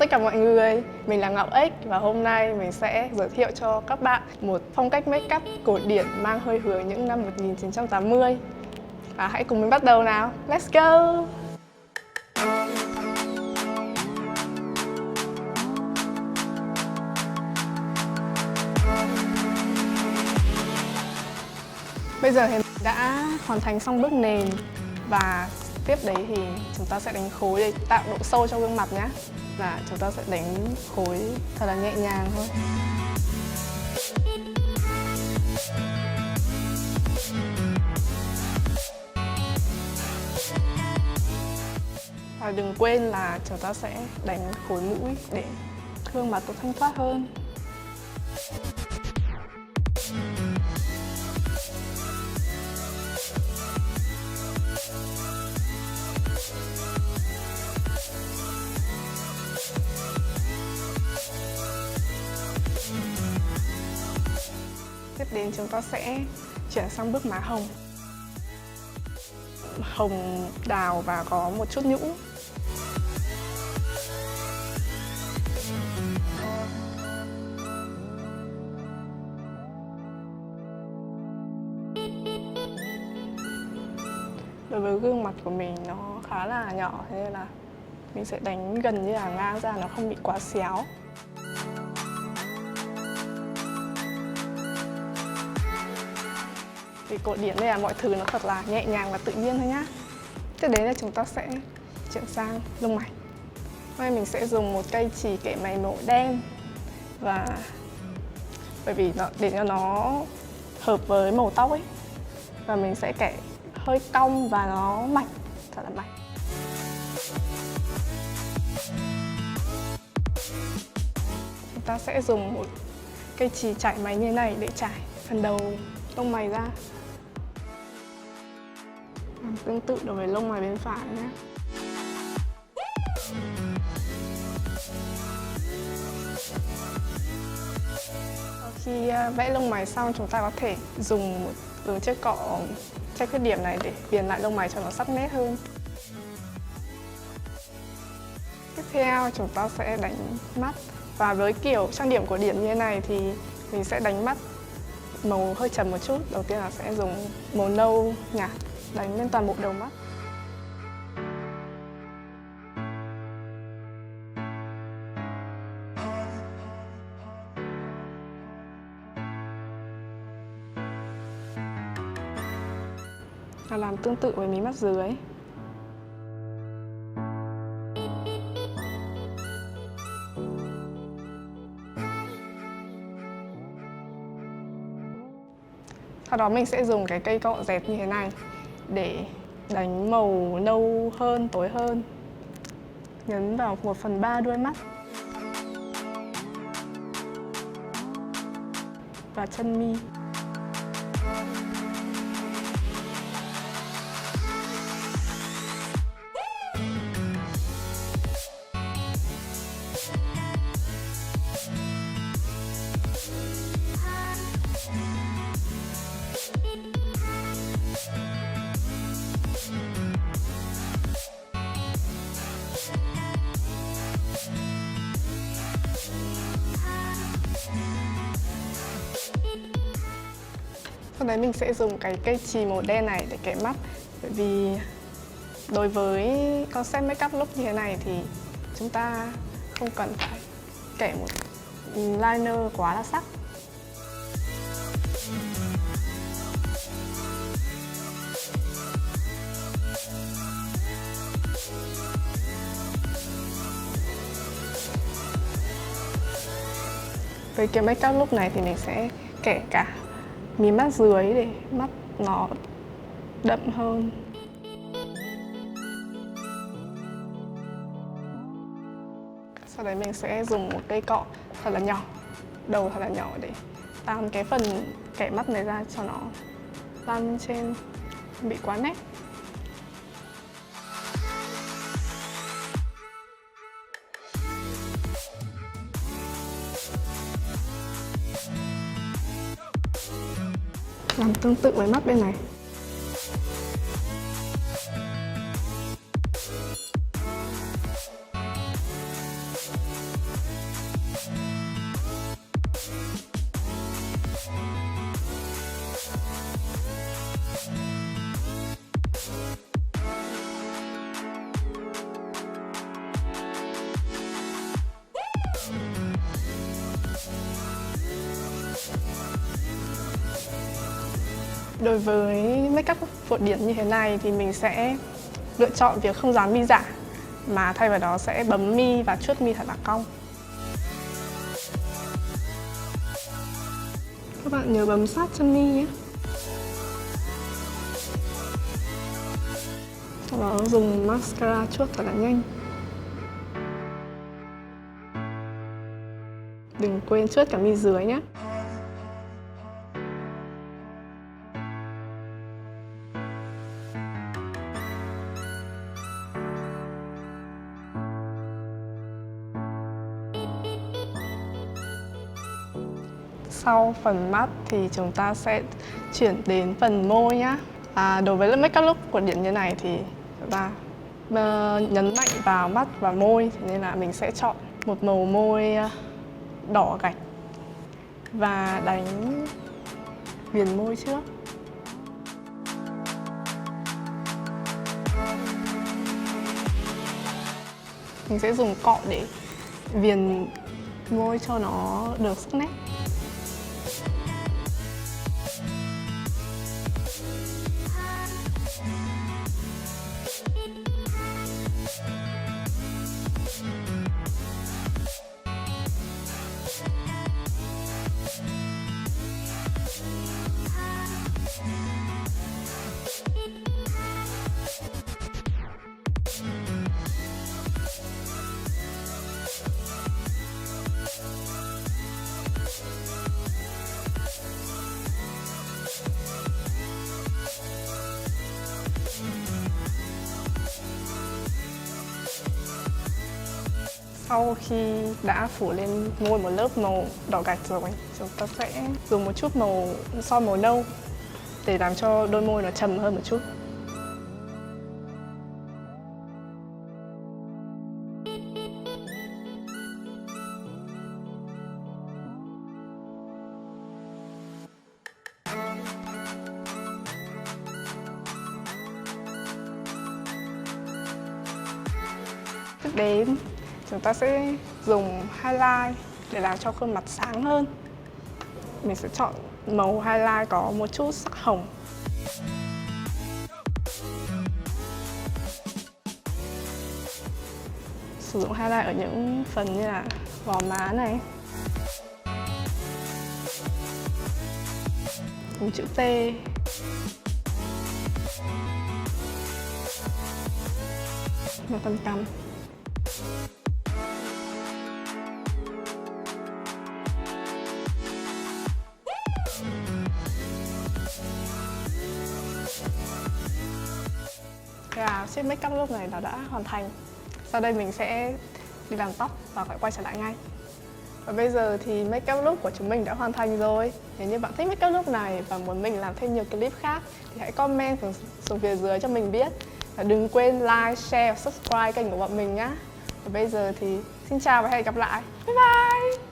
tất cả mọi người, mình là Ngọc X và hôm nay mình sẽ giới thiệu cho các bạn một phong cách make up cổ điển mang hơi hướng những năm 1980. Hãy cùng mình bắt đầu nào, let's go! Bây giờ thì mình đã hoàn thành xong bước nền và tiếp đấy thì chúng ta sẽ đánh khối để tạo độ sâu cho gương mặt nhé. Và chúng ta sẽ đánh khối thật là nhẹ nhàng thôi. Và đừng quên là chúng ta sẽ đánh khối mũi để gương mặt nó thanh thoát hơn. Tiếp đến chúng ta sẽ chuyển sang bước má hồng. Hồng đào và có một chút nhũ. Đối với gương mặt của mình nó khá là nhỏ, thế nên là mình sẽ đánh gần như là ngang ra, nó không bị quá xéo. Vì cổ điển đây là mọi thứ nó thật là nhẹ nhàng và tự nhiên thôi nhá. Tiếp đến là chúng ta sẽ chuyển sang lông mày. Hôm nay mình sẽ dùng một cây chì kẻ mày màu đen. Và bởi vì để cho nó hợp với màu tóc ấy. Và mình sẽ kẻ hơi cong và nó mạch, thật là mạch. Chúng ta sẽ dùng một cây chì chải mày như này để chải phần đầu lông mày ra. Tương tự đối với lông mày bên phải nhé. Sau khi vẽ lông mày xong, chúng ta có thể dùng một chiếc cọ che khuyết điểm này để viền lại lông mày cho nó sắc nét hơn. Tiếp theo chúng ta sẽ đánh mắt. Và với kiểu trang điểm cổ điển như thế này thì mình sẽ đánh mắt màu hơi trầm một chút. Đầu tiên là sẽ dùng màu nâu nhạt đánh lên toàn bộ đầu mắt. Và làm tương tự với mí mắt dưới. Sau đó mình sẽ dùng cái cây cọ dẹt như thế này để đánh màu nâu hơn, tối hơn. Nhấn vào 1/3 đuôi mắt. Và chân mi. Sau đấy mình sẽ dùng cái cây chì màu đen này để kẻ mắt. Bởi vì đối với concept makeup look như thế này thì chúng ta không cần phải kẻ một liner quá là sắc. Với cái makeup look này thì mình sẽ kẻ cả mí mắt dưới để mắt nó đậm hơn. Sau đấy mình sẽ dùng một cây cọ thật là nhỏ, đầu thật là nhỏ để tan cái phần kẻ mắt này ra cho nó lan trên, không bị quá nét. Làm tương tự với mắt bên này. Đối với make up phổ điểm như thế này thì mình sẽ lựa chọn việc không dán mi giả, mà thay vào đó sẽ bấm mi và chuốt mi thật là cong. Các bạn nhớ bấm sát chân mi nhé. Sau đó dùng mascara chuốt thật là nhanh. Đừng quên chuốt cả mi dưới nhé. Sau phần mắt thì chúng ta sẽ chuyển đến phần môi nhá. Đối với make up look của điểm như này thì chúng ta nhấn mạnh vào mắt và môi, nên là mình sẽ chọn một màu môi đỏ gạch và đánh viền môi trước. Mình sẽ dùng cọ để viền môi cho nó được sắc nét. Sau khi đã phủ lên môi một lớp màu đỏ gạch rồi, chúng ta sẽ dùng một chút son màu nâu để làm cho đôi môi nó trầm hơn một chút. Tiếp đến, chúng ta sẽ dùng highlight để làm cho khuôn mặt sáng hơn. Mình sẽ chọn màu highlight có một chút sắc hồng. Sử dụng highlight ở những phần như là gò má này, vùng chữ T, và phần cằm. Chiếc make up look này nó đã hoàn thành. Sau đây mình sẽ đi làm tóc và quay trở lại ngay. Và bây giờ thì make up look của chúng mình đã hoàn thành rồi. Nếu như bạn thích make up look này và muốn mình làm thêm nhiều clip khác thì hãy comment xuống phía dưới cho mình biết. Và đừng quên like, share và subscribe kênh của bọn mình nhé. Và bây giờ thì xin chào và hẹn gặp lại. Bye bye!